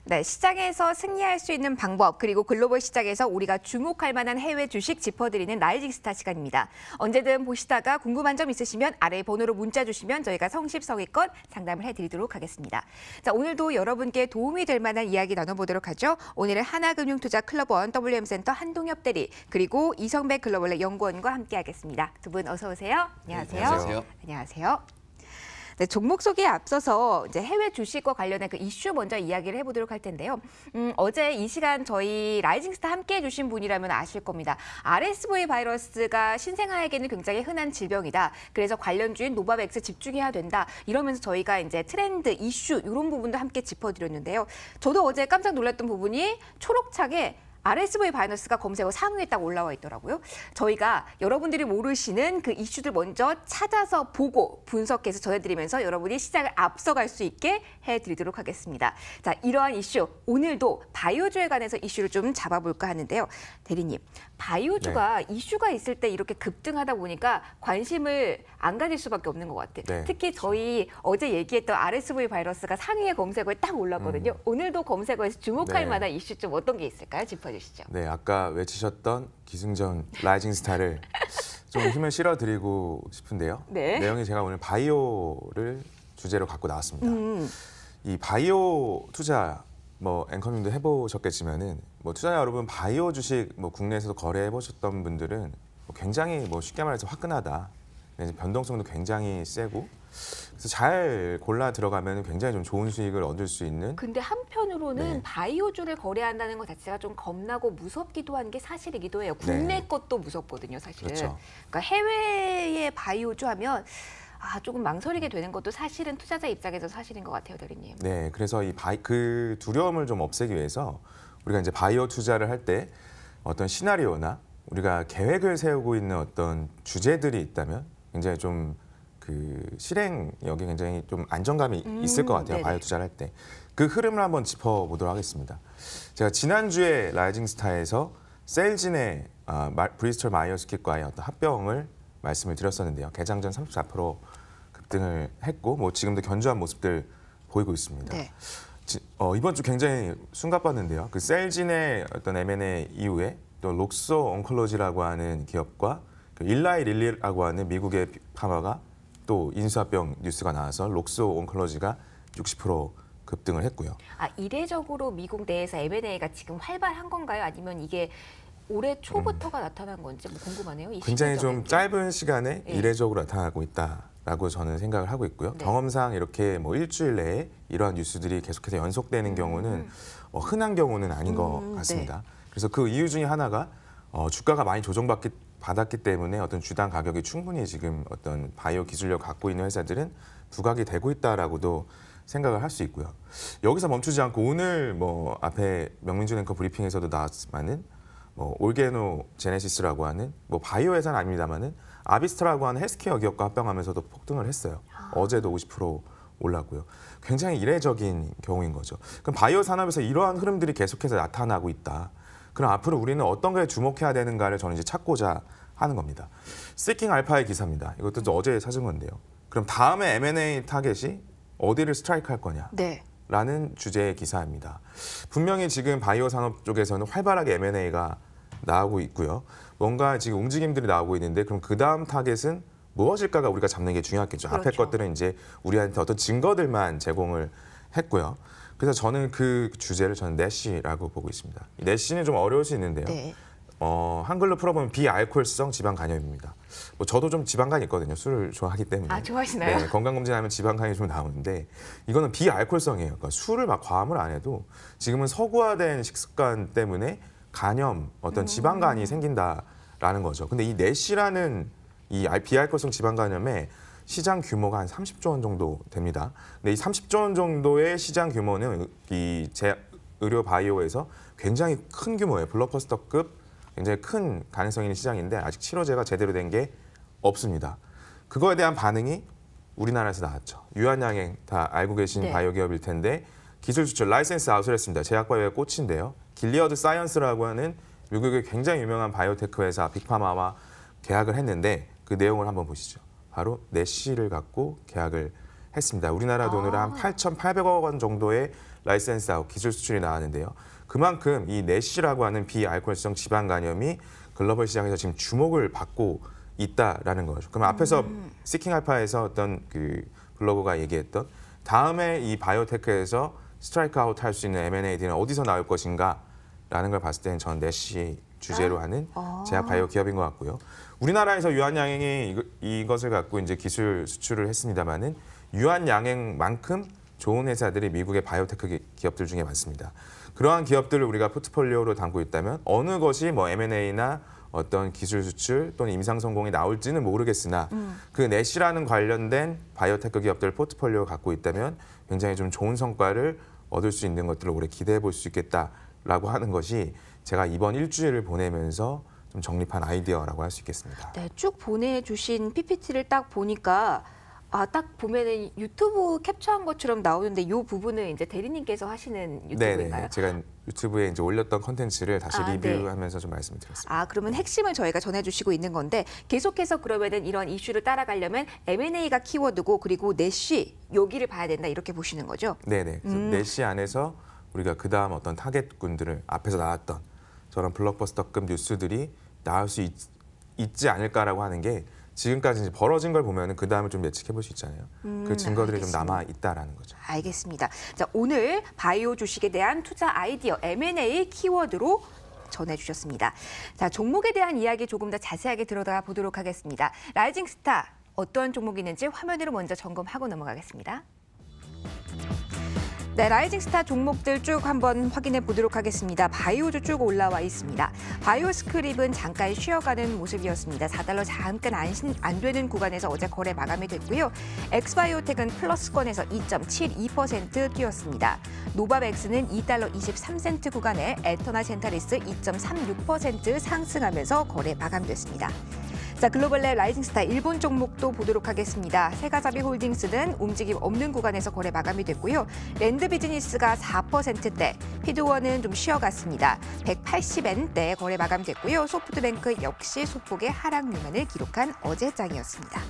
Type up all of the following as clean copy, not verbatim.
네, 시장에서 승리할 수 있는 방법 그리고 글로벌 시장에서 우리가 주목할 만한 해외 주식 짚어드리는 라이징 스타 시간입니다. 언제든 보시다가 궁금한 점 있으시면 아래 번호로 문자 주시면 저희가 성심성의껏 상담을 해드리도록 하겠습니다. 자, 오늘도 여러분께 도움이 될 만한 이야기 나눠보도록 하죠. 오늘은 하나금융투자클럽원 WM센터 한동엽 대리 그리고 이성배 글로벌 연구원과 함께하겠습니다. 두 분 어서 오세요. 안녕하세요. 네, 안녕하세요. 안녕하세요. 네, 종목 소개에 앞서서 이제 해외 주식과 관련된 그 이슈 먼저 이야기를 해보도록 할 텐데요. 어제 이 시간 저희 라이징스타 함께해 주신 분이라면 아실 겁니다. RSV 바이러스가 신생아에게는 굉장히 흔한 질병이다. 그래서 관련주인 노바백스 집중해야 된다. 이러면서 저희가 이제 트렌드, 이슈 이런 부분도 함께 짚어드렸는데요. 저도 어제 깜짝 놀랐던 부분이 초록창에 RSV 바이러스가 검색어 상위에 딱 올라와 있더라고요. 저희가 여러분들이 모르시는 그 이슈들 먼저 찾아서 보고 분석해서 전해드리면서 여러분이 시장을 앞서갈 수 있게 해드리도록 하겠습니다. 자, 이러한 이슈, 오늘도 바이오주에 관해서 이슈를 좀 잡아볼까 하는데요. 대리님, 바이오주가 이슈가 있을 때 이렇게 급등하다 보니까 관심을 안 가질 수밖에 없는 것 같아요. 네. 특히 저희 어제 얘기했던 RSV 바이러스가 상위의 검색어에 딱 올랐거든요. 오늘도 검색어에서 주목할 네. 만한 이슈 좀 어떤 게 있을까요? 짚어주시죠. 네, 아까 외치셨던 기승전 라이징 스타를 좀 힘을 실어드리고 싶은데요. 네. 내용이 제가 오늘 바이오를 주제로 갖고 나왔습니다. 이 바이오 투자 뭐 앵커님도 해보셨겠지만은 뭐 투자자 여러분 바이오 주식 뭐 국내에서도 거래해 보셨던 분들은 뭐 굉장히 뭐 쉽게 말해서 화끈하다. 이제 변동성도 굉장히 세고 그래서 잘 골라 들어가면 굉장히 좀 좋은 수익을 얻을 수 있는. 근데 한편으로는 네. 바이오주를 거래한다는 것 자체가 좀 겁나고 무섭기도 한 게 사실이기도 해요. 국내 네. 것도 무섭거든요, 사실은. 그렇죠. 그러니까 해외의 바이오주 하면 조금 망설이게 되는 것도 사실은 투자자 입장에서 사실인 것 같아요, 대리님. 네, 그래서 그 두려움을 좀 없애기 위해서 우리가 이제 바이오 투자를 할 때 어떤 시나리오나 우리가 계획을 세우고 있는 어떤 주제들이 있다면 굉장히 좀 그 실행력이 굉장히 좀 안정감이 있을 것 같아요. 네네. 바이오 투자를 할 때. 그 흐름을 한번 짚어보도록 하겠습니다. 제가 지난주에 라이징 스타에서 셀진의 브리스톨 마이어스kit과의 어떤 합병을 말씀을 드렸었는데요. 개장 전 34% 급등을 했고 뭐 지금도 견조한 모습들 보이고 있습니다. 네. 이번 주 굉장히 숨가빴는데요. 그 셀진의 어떤 M&A 이후에 또 록소 온콜로지라고 하는 기업과 그 일라이 릴리라고 하는 미국의 파마가 또 인수합병 뉴스가 나와서 록소 온콜로지가 60% 급등을 했고요. 이례적으로 미국 내에서 M&A가 지금 활발한 건가요? 아니면 이게 올해 초부터가 나타난 건지 뭐 궁금하네요. 이 굉장히 좀 시기적인 게. 짧은 시간에 네. 이례적으로 나타나고 있다라고 저는 생각을 하고 있고요. 네. 경험상 이렇게 뭐 일주일 내에 이러한 뉴스들이 계속해서 연속되는 경우는 흔한 경우는 아닌 것 같습니다. 그래서 그 이유 중에 하나가 주가가 많이 받았기 때문에 어떤 주당 가격이 충분히 지금 어떤 바이오 기술력을 갖고 있는 회사들은 부각이 되고 있다라고도 생각을 할 수 있고요. 여기서 멈추지 않고 오늘 뭐 앞에 명민준 앵커 브리핑에서도 나왔지만은 뭐 올게노 제네시스라고 하는 뭐 바이오 회사는 아닙니다만은 아비스타라고 하는 헬스케어 기업과 합병하면서도 폭등을 했어요. 어제도 50% 올랐고요. 굉장히 이례적인 경우인 거죠. 그럼 바이오 산업에서 이러한 흐름들이 계속해서 나타나고 있다. 그럼 앞으로 우리는 어떤 거에 주목해야 되는가를 저는 이제 찾고자 하는 겁니다. 시킹 알파의 기사입니다. 이것도 좀 어제 찾은 건데요. 그럼 다음에 M&A 타겟이 어디를 스트라이크할 거냐? 네. 라는 주제의 기사입니다. 분명히 지금 바이오 산업 쪽에서는 활발하게 M&A가 나오고 있고요. 뭔가 지금 움직임들이 나오고 있는데 그럼 그 다음 타겟은 무엇일까가 우리가 잡는 게 중요하겠죠. 그렇죠. 앞에 것들은 이제 우리한테 어떤 증거들만 제공을 했고요. 그래서 저는 그 주제를 저는 내시라고 보고 있습니다. 이 내시는 좀 어려울 수 있는데요. 네. 한글로 풀어보면 비알코올성 지방간염입니다. 뭐 저도 좀 지방간이 있거든요. 술을 좋아하기 때문에. 좋아하시나요? 네, 건강검진하면 지방간이 좀 나오는데 이거는 비알코올성이에요. 그러니까 술을 막 과음을 안 해도 지금은 서구화된 식습관 때문에 간염, 어떤 지방간이 생긴다라는 거죠. 근데 이 내시라는 이 비알코올성 지방간염의 시장 규모가 한 30조 원 정도 됩니다. 근데 이 30조 원 정도의 시장 규모는 이 의료 바이오에서 굉장히 큰 규모예요. 블록버스터급 굉장히 큰 가능성 있는 시장인데 아직 치료제가 제대로 된 게 없습니다. 그거에 대한 반응이 우리나라에서 나왔죠. 유한양행 다 알고 계신 네. 바이오 기업일 텐데 기술 수출 라이센스 아웃을 했습니다. 제약바이오의 꽃인데요. 길리어드 사이언스라고 하는 미국의 굉장히 유명한 바이오테크 회사 빅파마와 계약을 했는데 그 내용을 한번 보시죠. 바로 내시를 갖고 계약을 했습니다. 우리나라 돈으로 한 8,800억 원 정도의 라이센스하고 기술 수출이 나왔는데요. 그만큼 이 내시라고 하는 비알코올성 지방 간염이 글로벌 시장에서 지금 주목을 받고 있다라는 거죠. 그럼 앞에서 시킹 알파에서 어떤 그 블로거가 얘기했던 다음에 이 바이오테크에서 스트라이크 아웃 할 수 있는 M&A들은 어디서 나올 것인가라는 걸 봤을 때는 전 내시 주제로 하는 제약 바이오 기업인 것 같고요. 우리나라에서 유한양행이 이것을 갖고 이제 기술 수출을 했습니다만은 유한양행만큼 좋은 회사들이 미국의 바이오테크 기업들 중에 많습니다. 그러한 기업들을 우리가 포트폴리오로 담고 있다면 어느 것이 뭐 M&A나 어떤 기술 수출 또는 임상 성공이 나올지는 모르겠으나 그 내시라는 관련된 바이오테크 기업들 포트폴리오 갖고 있다면 굉장히 좀 좋은 성과를 얻을 수 있는 것들을 올해 기대해 볼 수 있겠다라고 하는 것이 제가 이번 일주일을 보내면서 좀 정립한 아이디어라고 할 수 있겠습니다. 네, 쭉 보내주신 PPT를 딱 보니까 딱 보면은 유튜브 캡처한 것처럼 나오는데 이 부분은 이제 대리님께서 하시는 유튜브인가요? 네, 제가 유튜브에 이제 올렸던 컨텐츠를 다시 네. 리뷰하면서 좀 말씀을 드렸습니다. 그러면 핵심을 저희가 전해주시고 있는 건데 계속해서 그러면은 이런 이슈를 따라가려면 M&A가 키워드고 그리고 내시 여기를 봐야 된다 이렇게 보시는 거죠? 네네. 그래서 내시 안에서 우리가 그 다음 어떤 타겟군들을 앞에서 나왔던 저런 블록버스터급 뉴스들이 나올 수 있지 않을까라고 하는 게 지금까지 이제 벌어진 걸 보면은 그 다음을 좀 예측해 볼 수 있잖아요. 그 증거들이 알겠습니다. 좀 남아 있다라는 거죠. 알겠습니다. 자, 오늘 바이오 주식에 대한 투자 아이디어 M&A 키워드로 전해주셨습니다. 자, 종목에 대한 이야기 조금 더 자세하게 들어가 보도록 하겠습니다. 라이징 스타 어떤 종목이 있는지 화면으로 먼저 점검하고 넘어가겠습니다. 네, 라이징 스타 종목들 쭉 한번 확인해 보도록 하겠습니다. 바이오주 쭉 올라와 있습니다. 바이오스크립은 잠깐 쉬어가는 모습이었습니다. 4달러 잠깐 안 되는 구간에서 어제 거래 마감이 됐고요. 엑스바이오텍은 플러스권에서 2.72% 뛰었습니다. 노바백스는 2달러 23센트 구간에 에터나 젠타리스 2.36% 상승하면서 거래 마감됐습니다. 자, 글로벌랩 라이징스타 일본 종목도 보도록 하겠습니다. 세가사비 홀딩스는 움직임 없는 구간에서 거래 마감이 됐고요. 랜드 비즈니스가 4%대, 피드원은 좀 쉬어갔습니다. 180엔대 거래 마감됐고요. 소프트뱅크 역시 소폭의 하락 유만을 기록한 어제 장이었습니다.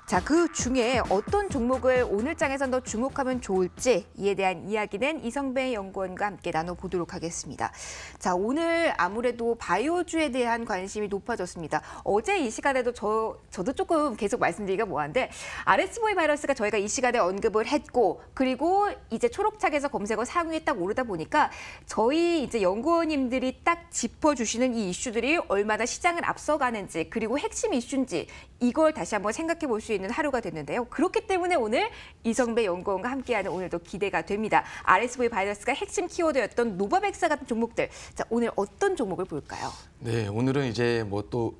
자, 그 중에 어떤 종목을 오늘 장에선 더 주목하면 좋을지 이에 대한 이야기는 이성배 연구원과 함께 나눠보도록 하겠습니다. 자, 오늘 아무래도 바이오주에 대한 관심이 높아졌습니다. 어제 이 시간에도 저도 조금 계속 말씀드리기가 뭐한데 RSV 바이러스가 저희가 이 시간에 언급을 했고 그리고 이제 초록창에서 검색어 상위에 딱 오르다 보니까 저희 이제 연구원님들이 딱 짚어주시는 이 이슈들이 얼마나 시장을 앞서가는지 그리고 핵심 이슈인지 이걸 다시 한번 생각해 볼 수 있는 하루가 됐는데요. 그렇기 때문에 오늘 이성배 연구원과 함께하는 오늘도 기대가 됩니다. RSV 바이러스가 핵심 키워드였던 노바백스 같은 종목들. 자, 오늘 어떤 종목을 볼까요? 네, 오늘은 이제 뭐 또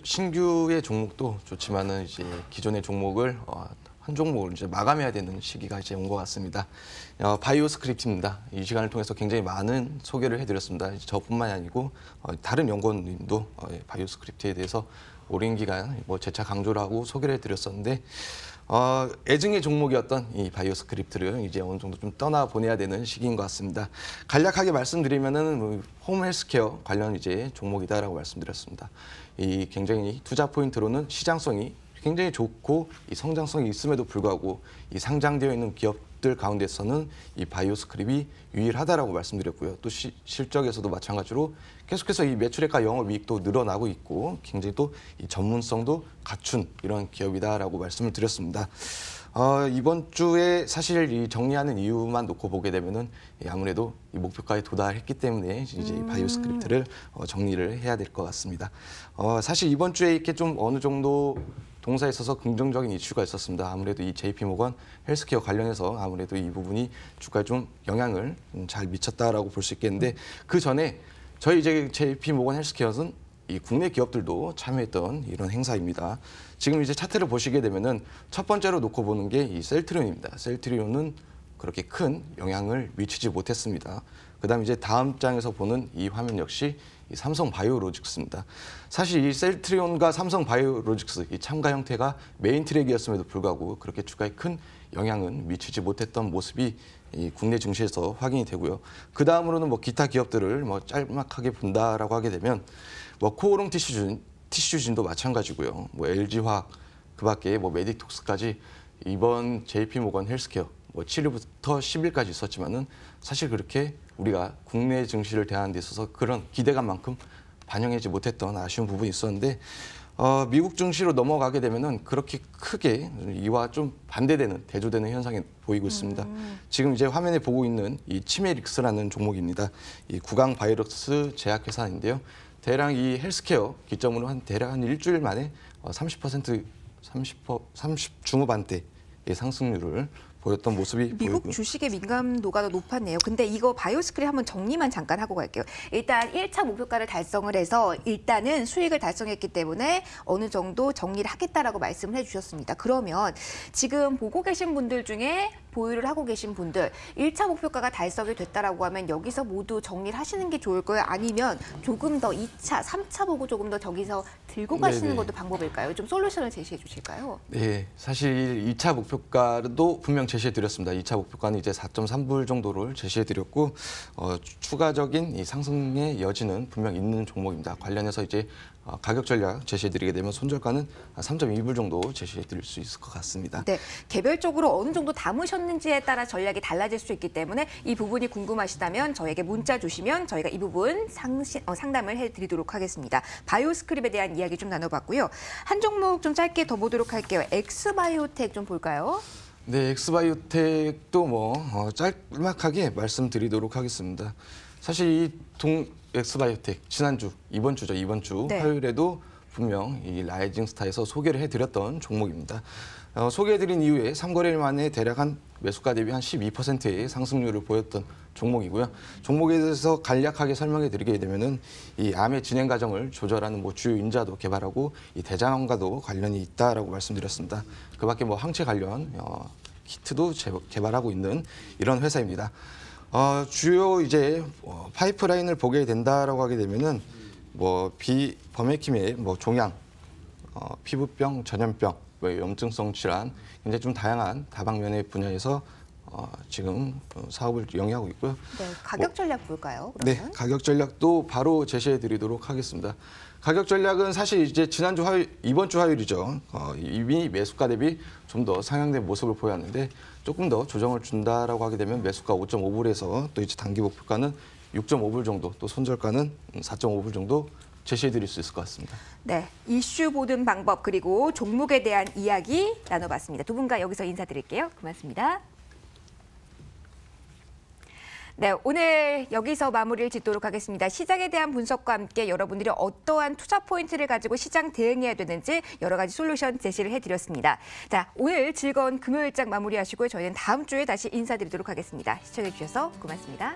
신규의 종목도 좋지만은 이제 기존의 종목을 한 종목을 이제 마감해야 되는 시기가 이제 온 것 같습니다. 바이오 스크립트입니다. 이 시간을 통해서 굉장히 많은 소개를 해드렸습니다. 저뿐만이 아니고 다른 연구원님도 바이오 스크립트에 대해서 오랜 기간 뭐 재차 강조를 하고 소개를 해드렸었는데 애증의 종목이었던 이 바이오 스크립트를 이제 어느 정도 좀 떠나 보내야 되는 시기인 것 같습니다. 간략하게 말씀드리면은 홈 헬스케어 관련 이제 종목이다라고 말씀드렸습니다. 이 굉장히 투자 포인트로는 시장성이 굉장히 좋고 이 성장성이 있음에도 불구하고 이 상장되어 있는 기업들 가운데서는 이 바이오스크립이 유일하다라고 말씀드렸고요. 또 실적에서도 마찬가지로 계속해서 이 매출액과 영업이익도 늘어나고 있고 굉장히 또 이 전문성도 갖춘 이런 기업이다라고 말씀을 드렸습니다. 이번 주에 사실 이 정리하는 이유만 놓고 보게 되면은 아무래도 이 목표가에 도달했기 때문에 이제 이 바이오스크립트를 정리를 해야 될 것 같습니다. 사실 이번 주에 이렇게 좀 어느 정도 동사에 있어서 긍정적인 이슈가 있었습니다. 아무래도 이 JP모건 헬스케어 관련해서 아무래도 이 부분이 주가에 좀 영향을 잘 미쳤다라고 볼 수 있겠는데 그 전에 저희 이제 JP모건 헬스케어는 이 국내 기업들도 참여했던 이런 행사입니다. 지금 이제 차트를 보시게 되면은 첫 번째로 놓고 보는 게 이 셀트리온입니다. 셀트리온은 그렇게 큰 영향을 미치지 못했습니다. 그다음 이제 다음 장에서 보는 이 화면 역시 이 삼성 바이오로직스입니다. 사실 이 셀트리온과 삼성 바이오로직스 이 참가 형태가 메인 트랙이었음에도 불구하고 그렇게 주가에 큰 영향은 미치지 못했던 모습이 이 국내 증시에서 확인이 되고요. 그 다음으로는 뭐 기타 기업들을 뭐 짤막하게 본다라고 하게 되면 뭐 코오롱 티슈진도 마찬가지고요. 뭐 LG화학 그밖에 뭐 메딕톡스까지 이번 JP모건 헬스케어 뭐 7일부터 10일까지 있었지만은 사실 그렇게 우리가 국내 증시를 대하는 데 있어서 그런 기대감만큼 반영하지 못했던 아쉬운 부분이 있었는데 미국 증시로 넘어가게 되면은 그렇게 크게 이와 좀 반대되는 대조되는 현상이 보이고 있습니다. 지금 이제 화면에 보고 있는 이 치메릭스라는 종목입니다. 이 구강 바이러스 제약회사인데요. 대략 이 헬스케어 기점으로 대략 한 일주일 만에 30% 중후반대의 상승률을 보였던 모습이 미국 보이고요. 주식의 민감도가 더 높았네요. 근데 이거 바이오스크린 한번 정리만 잠깐 하고 갈게요. 일단 1차 목표가를 달성을 해서 일단은 수익을 달성했기 때문에 어느 정도 정리를 하겠다라고 말씀을 해주셨습니다. 그러면 지금 보고 계신 분들 중에 보유를 하고 계신 분들 1차 목표가가 달성이 됐다라고 하면 여기서 모두 정리를 하시는 게 좋을 거예요? 아니면 조금 더 2차, 3차 보고 조금 더 저기서 들고 가시는 네네. 것도 방법일까요? 좀 솔루션을 제시해 주실까요? 네, 사실 2차 목표가도 분명 제시해 드렸습니다. 2차 목표가는 이제 4.3불 정도를 제시해 드렸고 추가적인 이 상승의 여지는 분명 있는 종목입니다. 관련해서 이제 가격 전략 제시해 드리게 되면 손절가는 3.2불 정도 제시해 드릴 수 있을 것 같습니다. 네, 개별적으로 어느 정도 담으셨는지에 따라 전략이 달라질 수 있기 때문에 이 부분이 궁금하시다면 저에게 문자 주시면 저희가 이 부분 상담을 해드리도록 하겠습니다. 바이오스크립에 대한 이야기 좀 나눠봤고요. 한 종목 좀 짧게 더 보도록 할게요. 엑스바이오텍 좀 볼까요? 네, 엑스바이오텍도 짤막하게 말씀드리도록 하겠습니다. 사실 이 엑스바이오텍 지난주 이번 주 네. 화요일에도 분명 이 라이징 스타에서 소개를 해드렸던 종목입니다. 소개해드린 이후에 3거래일 만에 대략 한 매수가 대비 한 12%의 상승률을 보였던 종목이고요. 종목에 대해서 간략하게 설명해 드리게 되면은 이 암의 진행 과정을 조절하는 주요 인자도 개발하고 이 대장암과도 관련이 있다라고 말씀드렸습니다. 그밖에 항체 관련 키트도 개발하고 있는 이런 회사입니다. 주요 이제 파이프라인을 보게 된다라고 하게 되면은 비범핵힘의 종양, 피부병, 전염병, 염증성 질환, 굉장히 좀 다양한 다방면의 분야에서 지금 사업을 영위하고 있고요. 네, 가격 전략 볼까요? 네, 그러면? 가격 전략도 바로 제시해 드리도록 하겠습니다. 가격 전략은 사실 이제 지난주 화요일, 이번 주 화요일이죠. 이미 매수가 대비 좀 더 상향된 모습을 보였는데 조금 더 조정을 준다라고 하게 되면 매수가 5.5불에서 또 이제 단기 목표가는 6.5불 정도, 또 손절가는 4.5불 정도 제시해 드릴 수 있을 것 같습니다. 네, 이슈 보는 방법 그리고 종목에 대한 이야기 나눠봤습니다. 두 분과 여기서 인사드릴게요. 고맙습니다. 네, 오늘 여기서 마무리를 짓도록 하겠습니다. 시장에 대한 분석과 함께 여러분들이 어떠한 투자 포인트를 가지고 시장 대응해야 되는지 여러 가지 솔루션 제시를 해드렸습니다. 자, 오늘 즐거운 금요일장 마무리하시고요. 저희는 다음 주에 다시 인사드리도록 하겠습니다. 시청해주셔서 고맙습니다.